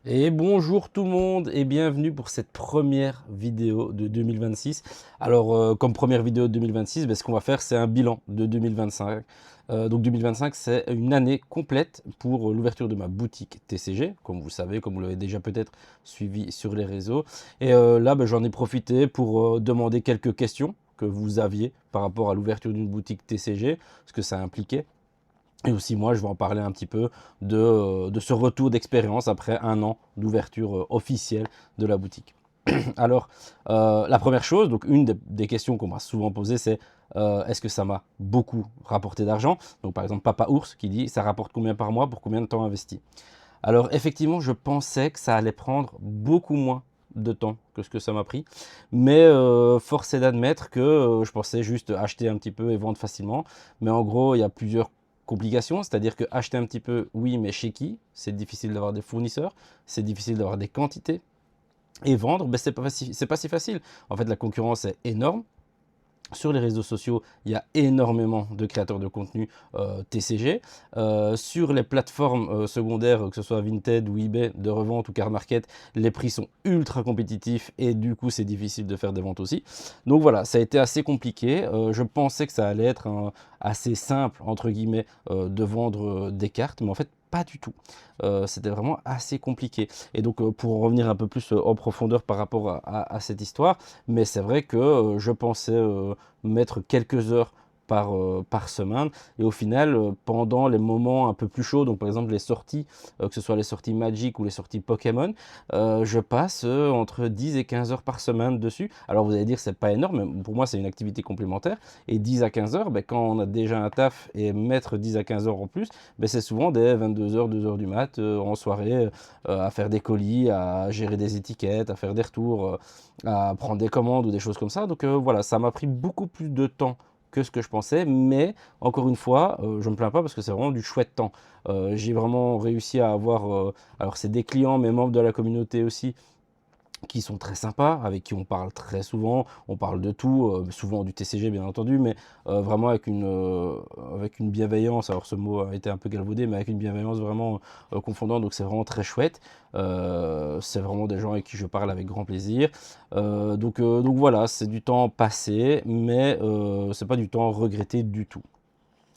Et bonjour tout le monde et bienvenue pour cette première vidéo de 2026. Alors comme première vidéo de 2026, ce qu'on va faire c'est un bilan de 2025. Donc 2025 c'est une année complète pour l'ouverture de ma boutique TCG, comme vous savez, comme vous l'avez déjà peut-être suivi sur les réseaux. Et là j'en ai profité pour demander quelques questions que vous aviez par rapport à l'ouverture d'une boutique TCG, ce que ça impliquait. Et aussi, moi, je vais en parler un petit peu de ce retour d'expérience après un an d'ouverture officielle de la boutique. Alors, la première chose, donc une des questions qu'on m'a souvent posées, c'est est-ce que ça m'a beaucoup rapporté d'argent? Donc, par exemple, Papa Ours qui dit ça rapporte combien par mois pour combien de temps investi? Alors, effectivement, je pensais que ça allait prendre beaucoup moins de temps que ce que ça m'a pris, mais force est d'admettre que je pensais juste acheter un petit peu et vendre facilement, mais en gros, il y a plusieurs complications, c'est-à-dire que acheter un petit peu, oui, mais chez qui? C'est difficile d'avoir des fournisseurs, c'est difficile d'avoir des quantités, et vendre, c'est pas si facile. En fait, la concurrence est énorme. Sur les réseaux sociaux, il y a énormément de créateurs de contenu TCG. Sur les plateformes secondaires, que ce soit Vinted ou eBay, de revente ou Car Market, les prix sont ultra compétitifs et du coup, c'est difficile de faire des ventes aussi. Donc voilà, ça a été assez compliqué. Je pensais que ça allait être assez simple, entre guillemets, de vendre des cartes, mais en fait, pas du tout. C'était vraiment assez compliqué. Et donc, pour en revenir un peu plus en profondeur par rapport à cette histoire, mais c'est vrai que je pensais mettre quelques heures par semaine. Et au final, pendant les moments un peu plus chauds, donc par exemple les sorties, que ce soit les sorties Magic ou les sorties Pokémon, je passe entre 10 et 15 heures par semaine dessus. Alors vous allez dire, c'est pas énorme, mais pour moi, c'est une activité complémentaire. Et 10 à 15 heures, quand on a déjà un taf et mettre 10 à 15 heures en plus, c'est souvent des 22 heures, 2 heures du mat en soirée à faire des colis, à gérer des étiquettes, à faire des retours, à prendre des commandes ou des choses comme ça. Donc voilà, ça m'a pris beaucoup plus de temps que ce que je pensais, mais encore une fois, je ne me plains pas parce que c'est vraiment du chouette temps. J'ai vraiment réussi à avoir, alors c'est des clients, mais membres de la communauté aussi, qui sont très sympas, avec qui on parle très souvent, on parle de tout, souvent du TCG bien entendu, mais vraiment avec une bienveillance, alors ce mot a été un peu galvaudé, mais avec une bienveillance vraiment confondante, donc c'est vraiment très chouette. C'est vraiment des gens avec qui je parle avec grand plaisir. Donc voilà, c'est du temps passé, mais c'est pas du temps regretté du tout.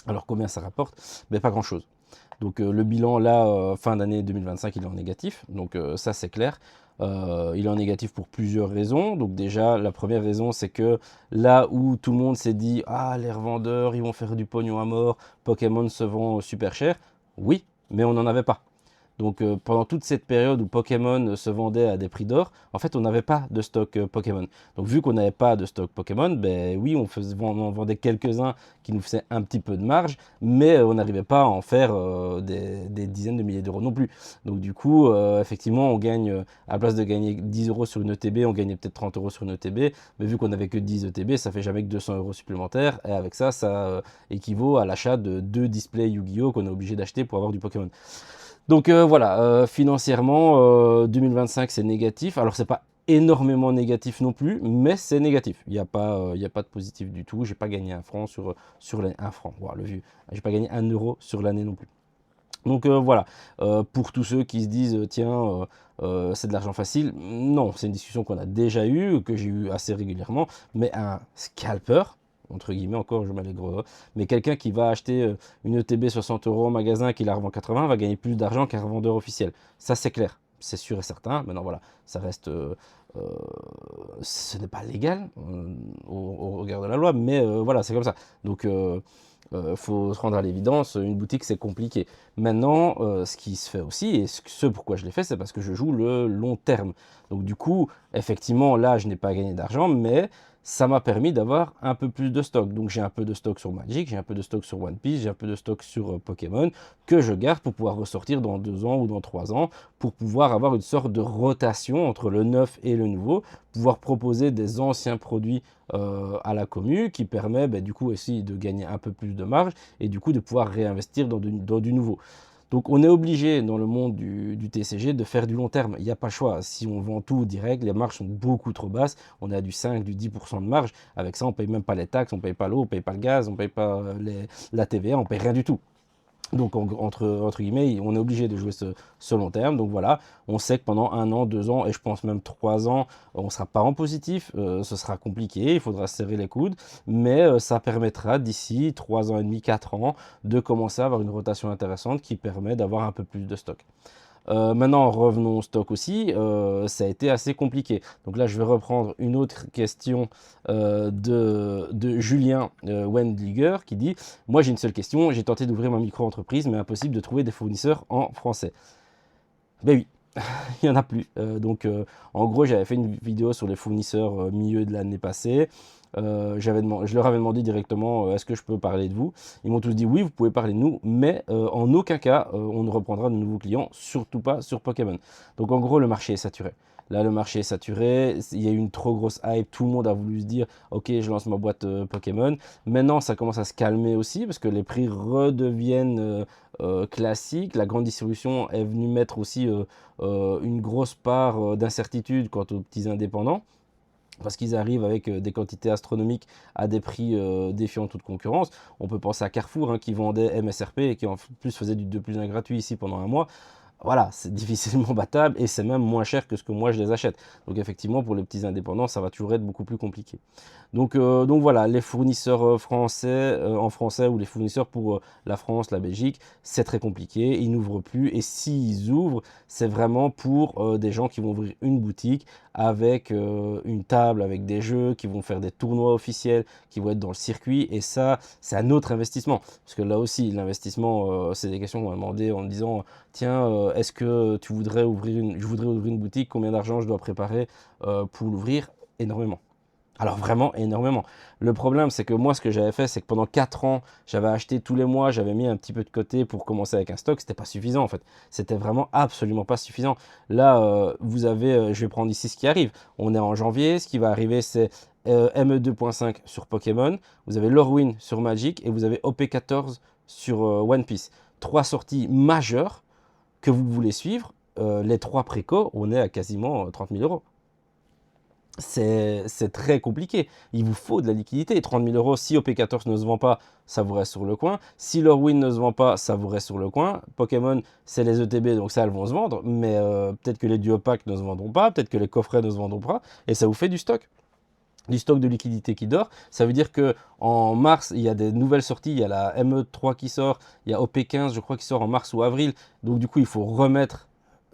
Alors combien ça rapporte? Pas grand chose. Donc le bilan là, fin d'année 2025, il est en négatif, donc ça c'est clair. Il est en négatif pour plusieurs raisons. Donc déjà, la première raison, c'est que là où tout le monde s'est dit ah, les revendeurs, ils vont faire du pognon à mort, Pokémon se vend super cher, oui, mais on n'en avait pas. Donc pendant toute cette période où Pokémon se vendait à des prix d'or, en fait on n'avait pas de stock Pokémon. Donc vu qu'on n'avait pas de stock Pokémon, oui on en vendait quelques-uns qui nous faisaient un petit peu de marge, mais on n'arrivait pas à en faire des dizaines de milliers d'euros non plus. Donc du coup effectivement on gagne, à la place de gagner 10 euros sur une ETB, on gagnait peut-être 30 euros sur une ETB, mais vu qu'on n'avait que 10 ETB, ça fait jamais que 200 euros supplémentaires, et avec ça, ça équivaut à l'achat de 2 displays Yu-Gi-Oh qu'on est obligé d'acheter pour avoir du Pokémon. Donc voilà, financièrement, 2025 c'est négatif. Alors c'est pas énormément négatif non plus, mais c'est négatif. Il y a pas de positif du tout. J'ai pas gagné un franc sur l'année. Un franc, voilà, le vieux. J'ai pas gagné un euro sur l'année non plus. Donc voilà, pour tous ceux qui se disent tiens, c'est de l'argent facile, non, c'est une discussion qu'on a déjà eue, que j'ai eu assez régulièrement, mais un scalper, entre guillemets encore, je mets les gros doigts, mais quelqu'un qui va acheter une ETB 60 euros en magasin, qui la revend 80, va gagner plus d'argent qu'un revendeur officiel. Ça c'est clair, c'est sûr et certain. Maintenant voilà, ça reste, euh, ce n'est pas légal au regard de la loi, mais voilà, c'est comme ça. Donc faut se rendre à l'évidence, une boutique c'est compliqué. Maintenant, ce qui se fait aussi, et ce pourquoi je l'ai fait, c'est parce que je joue le long terme. Donc du coup, effectivement, là, je n'ai pas gagné d'argent, mais ça m'a permis d'avoir un peu plus de stock. Donc j'ai un peu de stock sur Magic, j'ai un peu de stock sur One Piece, j'ai un peu de stock sur Pokémon, que je garde pour pouvoir ressortir dans 2 ans ou dans 3 ans, pour pouvoir avoir une sorte de rotation entre le neuf et le nouveau, pouvoir proposer des anciens produits à la commu, qui permet du coup aussi de gagner un peu plus de marge et du coup de pouvoir réinvestir dans du nouveau. Donc on est obligé dans le monde du TCG de faire du long terme. Il n'y a pas le choix. Si on vend tout direct, les marges sont beaucoup trop basses. On est à du 5, du 10% de marge. Avec ça, on ne paye même pas les taxes, on ne paye pas l'eau, on ne paye pas le gaz, on ne paye pas la TVA, on ne paye rien du tout. Donc, entre guillemets, on est obligé de jouer ce long terme. Donc voilà, on sait que pendant 1 an, 2 ans, et je pense même 3 ans, on ne sera pas en positif. Ce sera compliqué, il faudra serrer les coudes. Mais ça permettra d'ici 3 ans et demi, 4 ans, de commencer à avoir une rotation intéressante qui permet d'avoir un peu plus de stock. Maintenant, revenons au stock aussi, ça a été assez compliqué. Donc là, je vais reprendre une autre question de Julien Wendliger qui dit: moi, j'ai une seule question, j'ai tenté d'ouvrir ma micro-entreprise, mais impossible de trouver des fournisseurs en français. Ben oui, il n'y en a plus. En gros, j'avais fait une vidéo sur les fournisseurs milieu de l'année passée. Je leur avais demandé directement est-ce que je peux parler de vous. Ils m'ont tous dit oui, vous pouvez parler de nous, mais en aucun cas on ne reprendra de nouveaux clients, surtout pas sur Pokémon. Donc en gros, le marché est saturé. Là, le marché est saturé, il y a eu une trop grosse hype, tout le monde a voulu se dire ok, je lance ma boîte Pokémon. Maintenant, ça commence à se calmer aussi parce que les prix redeviennent classiques. La grande distribution est venue mettre aussi une grosse part d'incertitude quant aux petits indépendants, parce qu'ils arrivent avec des quantités astronomiques à des prix défiant toute concurrence. On peut penser à Carrefour hein, qui vendait MSRP et qui en plus faisait du 2 plus 1 gratuit ici pendant un mois. Voilà, c'est difficilement battable et c'est même moins cher que ce que moi je les achète. Donc effectivement, pour les petits indépendants, ça va toujours être beaucoup plus compliqué. Donc voilà, les fournisseurs français, en français, ou les fournisseurs pour la France, la Belgique, c'est très compliqué. Ils n'ouvrent plus, et s'ils ouvrent, c'est vraiment pour des gens qui vont ouvrir une boutique avec une table, avec des jeux, qui vont faire des tournois officiels, qui vont être dans le circuit. Et ça, c'est un autre investissement. Parce que là aussi, l'investissement, c'est des questions qu'on m'a demandé en me disant tiens, est-ce que tu voudrais je voudrais ouvrir une boutique, combien d'argent je dois préparer pour l'ouvrir? Énormément. Alors vraiment énormément. Le problème, c'est que moi, ce que j'avais fait, c'est que pendant 4 ans, j'avais acheté tous les mois, j'avais mis un petit peu de côté pour commencer avec un stock. C'était pas suffisant en fait. C'était vraiment absolument pas suffisant. Là, vous avez, je vais prendre ici ce qui arrive. On est en janvier. Ce qui va arriver, c'est ME 2.5 sur Pokémon. Vous avez Lorwyn sur Magic et vous avez OP14 sur One Piece. 3 sorties majeures que vous voulez suivre. Les 3 préco, on est à quasiment 30 000 euros. C'est très compliqué. Il vous faut de la liquidité. 30 000 euros, si OP14 ne se vend pas, ça vous reste sur le coin. Si Lorwyn ne se vend pas, ça vous reste sur le coin. Pokémon, c'est les ETB, donc ça, elles vont se vendre. Mais peut-être que les duo packs ne se vendront pas. Peut-être que les coffrets ne se vendront pas. Et ça vous fait du stock. Du stock de liquidité qui dort. Ça veut dire que en mars, il y a des nouvelles sorties. Il y a la ME3 qui sort. Il y a OP15, je crois, qui sort en mars ou avril. Donc du coup, il faut remettre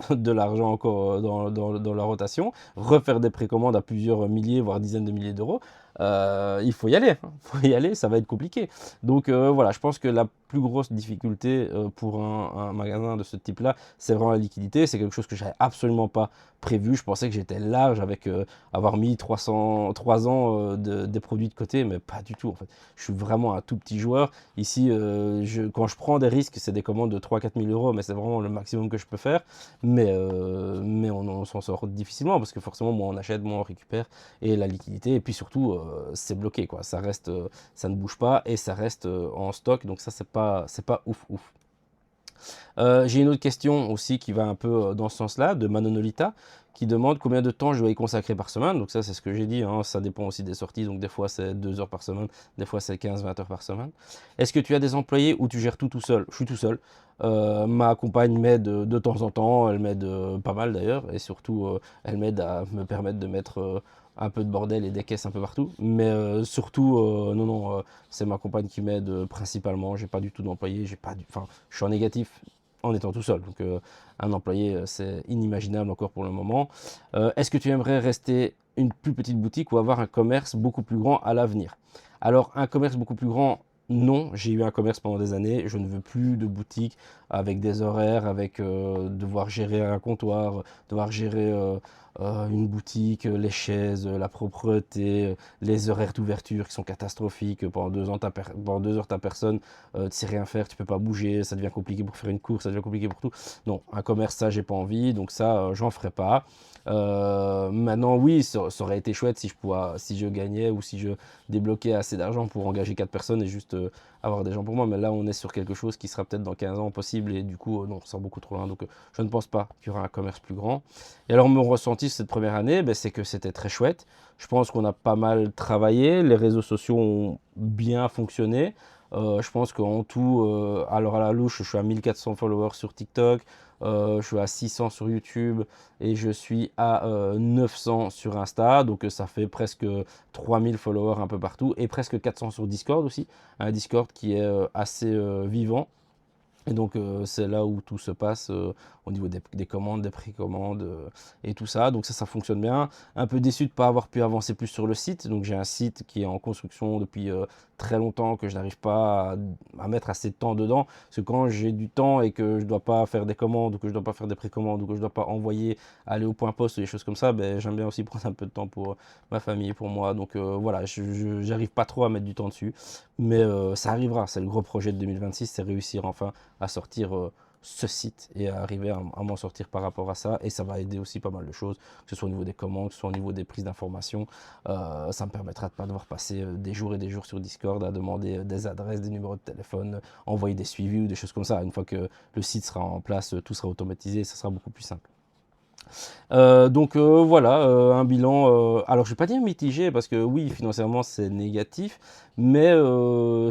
de l'argent encore dans la rotation, refaire des précommandes à plusieurs milliers, voire dizaines de milliers d'euros. Il faut y aller, hein. Il faut y aller, ça va être compliqué. Donc voilà, je pense que la plus grosse difficulté pour un magasin de ce type-là, c'est vraiment la liquidité. C'est quelque chose que j'avais absolument pas prévu. Je pensais que j'étais large avec avoir mis 3 ans des produits de côté, mais pas du tout en fait. Je suis vraiment un tout petit joueur. Ici, quand je prends des risques, c'est des commandes de 3 000 à 4 000 euros, mais c'est vraiment le maximum que je peux faire. Mais on s'en sort difficilement parce que forcément, moins on achète, moins on récupère, et la liquidité, et puis surtout, c'est bloqué, quoi. Ça reste, ça ne bouge pas et ça reste en stock, donc ça, c'est pas ouf ouf. J'ai une autre question aussi qui va un peu dans ce sens-là, de Manonolita, qui demande combien de temps je dois y consacrer par semaine. Donc ça, c'est ce que j'ai dit, hein, ça dépend aussi des sorties. Donc des fois, c'est 2 heures par semaine, des fois, c'est 15-20 heures par semaine. Est-ce que tu as des employés ou tu gères tout seul? Je suis tout seul. Ma compagne m'aide de temps en temps, elle m'aide pas mal d'ailleurs, et surtout, elle m'aide à me permettre de mettre un peu de bordel et des caisses un peu partout. Mais surtout, non, c'est ma compagne qui m'aide principalement. J'ai pas du tout d'employé, enfin, je suis en négatif en étant tout seul. Donc un employé, c'est inimaginable encore pour le moment. Est-ce que tu aimerais rester une plus petite boutique ou avoir un commerce beaucoup plus grand à l'avenir? Alors un commerce beaucoup plus grand, non. J'ai eu un commerce pendant des années. Je ne veux plus de boutique avec des horaires, avec devoir gérer un comptoir, devoir gérer une boutique, les chaises, la propreté, les horaires d'ouverture qui sont catastrophiques. Pendant 2 ans, pendant 2 heures, ta personne, tu sais rien faire, tu peux pas bouger, ça devient compliqué pour faire une course, ça devient compliqué pour tout. Non, un commerce, ça, j'ai pas envie, donc ça, j'en ferai pas. Maintenant, oui, ça aurait été chouette si je gagnais ou si je débloquais assez d'argent pour engager 4 personnes et juste avoir des gens pour moi. Mais là, on est sur quelque chose qui sera peut-être dans 15 ans possible, et du coup, non, ça sort beaucoup trop loin. Donc, je ne pense pas qu'il y aura un commerce plus grand. Et alors, mon ressenti cette première année, ben, c'est que c'était très chouette. Je pense qu'on a pas mal travaillé. Les réseaux sociaux ont bien fonctionné. Je pense qu'en tout, alors à la louche, je suis à 1400 followers sur TikTok, je suis à 600 sur YouTube et je suis à 900 sur Insta. Donc ça fait presque 3000 followers un peu partout et presque 400 sur Discord aussi. Un Discord qui est assez vivant. Et donc, c'est là où tout se passe au niveau des commandes, des précommandes et tout ça. Donc ça fonctionne bien. Un peu déçu de ne pas avoir pu avancer plus sur le site. Donc j'ai un site qui est en construction depuis très longtemps, que je n'arrive pas à mettre assez de temps dedans. Parce que quand j'ai du temps et que je ne dois pas faire des commandes, ou que je ne dois pas faire des précommandes, ou que je ne dois pas envoyer, aller au point poste ou des choses comme ça, ben, j'aime bien aussi prendre un peu de temps pour ma famille, pour moi. Donc voilà, je n'arrive pas trop à mettre du temps dessus. Mais ça arrivera. C'est le gros projet de 2026, c'est réussir enfin à sortir ce site et à arriver à m'en sortir par rapport à ça. Et ça va aider aussi pas mal de choses, que ce soit au niveau des commandes, que ce soit au niveau des prises d'informations. Ça me permettra de ne pas devoir passer des jours et des jours sur Discord à demander des adresses, des numéros de téléphone, envoyer des suivis ou des choses comme ça. Une fois que le site sera en place, tout sera automatisé et ça sera beaucoup plus simple. Donc voilà, un bilan, alors je vais pas dire mitigé parce que oui, financièrement c'est négatif, mais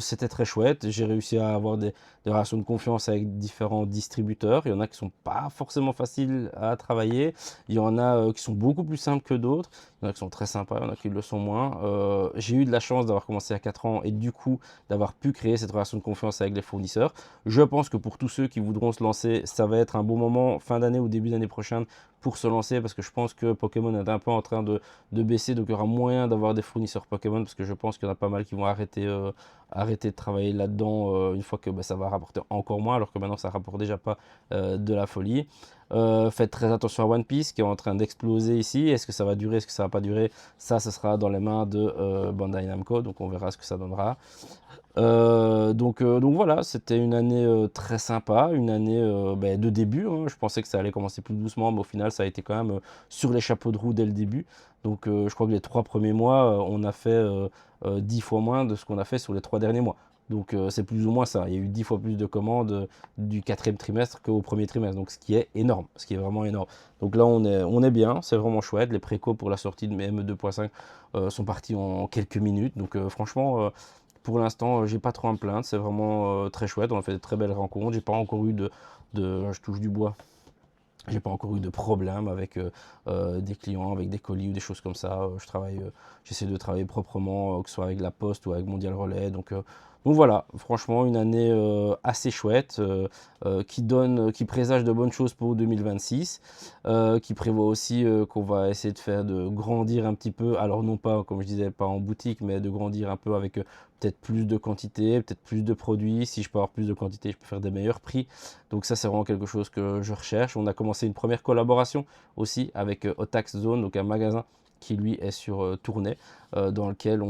c'était très chouette. J'ai réussi à avoir des relations de confiance avec différents distributeurs. Il y en a qui sont pas forcément faciles à travailler, il y en a qui sont beaucoup plus simples que d'autres, il y en a qui sont très sympas, il y en a qui le sont moins. J'ai eu de la chance d'avoir commencé à 4 ans et du coup d'avoir pu créer cette relation de confiance avec les fournisseurs. Je pense que pour tous ceux qui voudront se lancer, ça va être un bon moment, fin d'année ou début d'année prochaine, pour se lancer, parce que je pense que Pokémon est un peu en train de baisser, donc il y aura moyen d'avoir des fournisseurs Pokémon, parce que je pense qu'il y en a pas mal qui vont arrêter de travailler là-dedans une fois que ça va rapporter encore moins, alors que maintenant ça rapporte déjà pas de la folie. Faites très attention à One Piece qui est en train d'exploser ici. Est-ce que ça va durer, est-ce que ça va pas durer? Ça, ce sera dans les mains de Bandai Namco, donc on verra ce que ça donnera. Donc voilà, c'était une année très sympa, une année de début, hein. Je pensais que ça allait commencer plus doucement, mais au final, ça a été quand même sur les chapeaux de roue dès le début. Donc je crois que les 3 premiers mois, on a fait 10 fois moins de ce qu'on a fait sur les 3 derniers mois. Donc c'est plus ou moins ça. Il y a eu 10 fois plus de commandes du 4e trimestre qu'au premier trimestre. Donc ce qui est énorme, ce qui est vraiment énorme. Donc là on est bien, c'est vraiment chouette. Les précos pour la sortie de mes M2.5 sont partis en quelques minutes. Donc franchement, pour l'instant, j'ai pas trop à me plaindre. C'est vraiment très chouette. On a fait de très belles rencontres. J'ai pas encore eu je touche du bois. J'ai pas encore eu de problème avec des clients, avec des colis ou des choses comme ça. J'essaie de travailler proprement, que ce soit avec la Poste ou avec Mondial Relais. Donc voilà, franchement, une année assez chouette qui présage de bonnes choses pour 2026, qui prévoit aussi qu'on va essayer de grandir un petit peu. Alors non pas, comme je disais, pas en boutique, mais de grandir un peu avec peut-être plus de quantité, peut-être plus de produits. Si je peux avoir plus de quantité, je peux faire des meilleurs prix. Donc ça, c'est vraiment quelque chose que je recherche. On a commencé une première collaboration aussi avec Otax Zone, donc un magasin qui lui est sur Tournai, dans lequel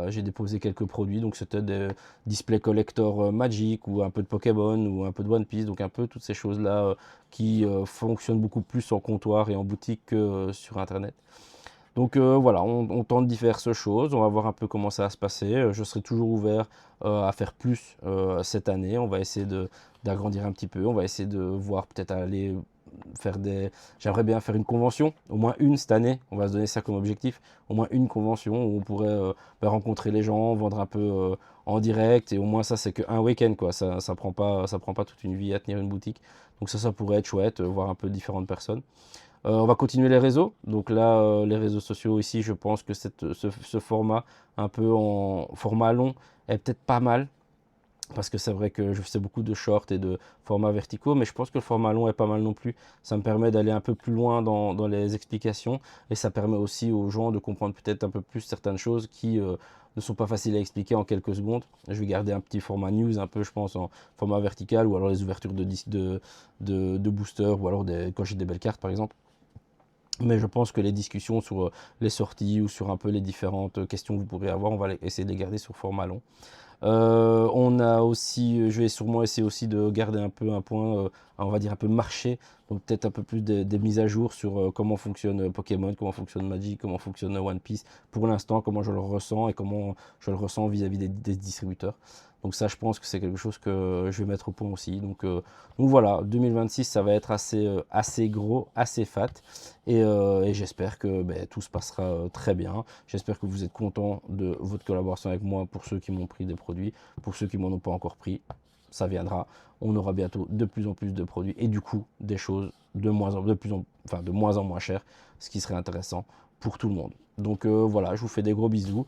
j'ai déposé quelques produits. Donc c'était des display collector Magic ou un peu de Pokémon ou un peu de One Piece, donc un peu toutes ces choses-là qui fonctionnent beaucoup plus en comptoir et en boutique que sur Internet. Donc voilà, on tente diverses choses, on va voir un peu comment ça va se passer. Je serai toujours ouvert à faire plus cette année. On va essayer d'agrandir un petit peu, on va essayer de voir peut-être aller faire J'aimerais bien faire une convention, au moins une cette année, on va se donner ça comme objectif, au moins une convention où on pourrait rencontrer les gens, vendre un peu en direct, et au moins ça c'est qu'un week-end quoi, ça prend pas toute une vie à tenir une boutique. Donc ça pourrait être chouette, voir un peu différentes personnes. On va continuer les réseaux. Donc là, les réseaux sociaux ici, je pense que ce format, un peu en format long, est peut-être pas mal. Parce que c'est vrai que je fais beaucoup de shorts et de formats verticaux, mais je pense que le format long est pas mal non plus. Ça me permet d'aller un peu plus loin dans les explications et ça permet aussi aux gens de comprendre peut-être un peu plus certaines choses qui ne sont pas faciles à expliquer en quelques secondes. Je vais garder un petit format news un peu, je pense, en format vertical ou alors les ouvertures de boosters ou alors quand j'ai des belles cartes par exemple. Mais je pense que les discussions sur les sorties ou sur un peu les différentes questions que vous pourrez avoir, on va essayer de les garder sur format long. On a aussi, je vais sûrement essayer aussi de garder un peu un point, on va dire un peu marché Donc peut-être un peu plus des mises à jour sur comment fonctionne Pokémon, comment fonctionne Magic, comment fonctionne One Piece. Pour l'instant, comment je le ressens et comment je le ressens vis-à-vis des distributeurs. Donc ça, je pense que c'est quelque chose que je vais mettre au point aussi. Donc voilà, 2026, ça va être assez gros, assez fat. Et j'espère que tout se passera très bien. J'espère que vous êtes contents de votre collaboration avec moi pour ceux qui m'ont pris des produits. Pour ceux qui m'en ont pas encore pris, ça viendra. On aura bientôt de plus en plus de produits et du coup des choses de moins en moins chères, ce qui serait intéressant pour tout le monde. Donc voilà, je vous fais des gros bisous.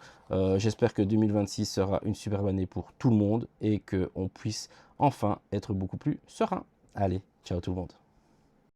J'espère que 2026 sera une superbe année pour tout le monde et qu'on puisse enfin être beaucoup plus serein. Allez, ciao tout le monde.